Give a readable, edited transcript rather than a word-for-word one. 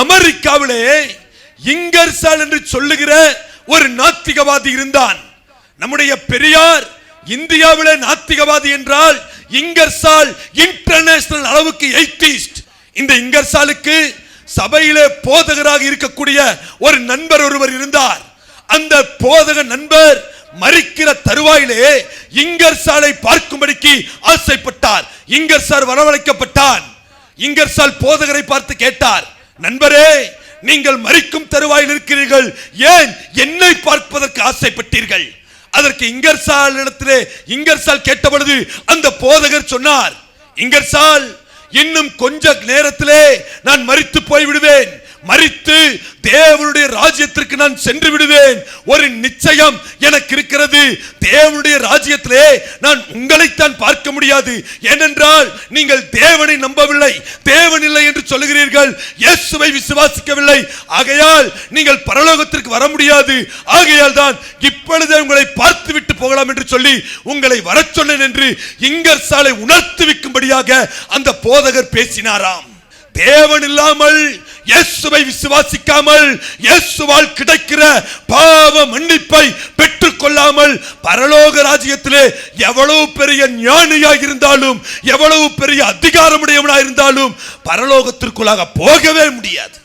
அமெரிக்காவிலே இங்கர்சால் என்று சொல்லுகிற ஒரு நாத்திகவாதி இருந்தான். நம்முடைய பெரியார் இந்தியாவிலே நாத்திகவாதி என்றால் இங்கர்சால் இன்டர்நேஷனல் அளவுக்கு எய்திஸ்ட். இந்த இங்கர்சாலுக்கு சபையிலே போதகராக இருக்கக்கூடிய ஒரு நண்பர் ஒருவர் இருந்தார். அந்த போதக நண்பர் மரிக்கிற தருவாயிலே இங்கர்சாலை பார்க்கும்படிக்கு ஆசைப்பட்டார். இங்கர்சால் வரவழைக்கப்பட்டான். இங்கர்சால் போதகரை பார்த்து கேட்டார், நண்பரே, நீங்கள் மரிக்கும் தருவாயில் இருக்கிறீர்கள், ஏன் என்னை பார்ப்பதற்கு ஆசைப்பட்டீர்கள்? அதற்கு இங்கர்சால் கேட்டபொழுது அந்த போதகர் சொன்னார், இங்கர்சால், இன்னும் கொஞ்ச நேரத்திலே நான் மரித்து போய்விடுவேன். மரித்து தேவனுடைய ராஜ்யத்திற்கு நான் சென்று விடுவேன். ஒரு நிச்சயம் எனக்கு இருக்கிறது, தேவனுடைய ராஜ்யத்திலே நான் உங்களைத்தான் பார்க்க முடியாது. ஏனென்றால் நீங்கள் தேவனை நம்பவில்லை, தேவன் இல்லை என்று சொல்லுகிறீர்கள், இயேசுவை விசுவாசிக்கவில்லை. ஆகையால் நீங்கள் பரலோகத்திற்கு வர முடியாது. ஆகையால் தான் இப்பொழுதே உங்களை பார்த்து விட்டு போகலாம் என்று சொல்லி உங்களை வர சொன்னேன் என்று இங்கர்சாலை உணர்த்து வைக்கும்படியாக அந்த போதகர் பேசினாராம். தேவன் இல்லாமல், இயேசுவை விசுவாசிக்காமல், இயேசுவால் கிடைக்கிற பாவ மன்னிப்பை பெற்றுக் கொள்ளாமல் பரலோக ராஜ்யத்திலே எவ்வளவு பெரிய ஞானியாக இருந்தாலும், எவ்வளவு பெரிய அதிகாரமுடையவனாக இருந்தாலும் பரலோகத்திற்குள்ளாக போகவே முடியாது.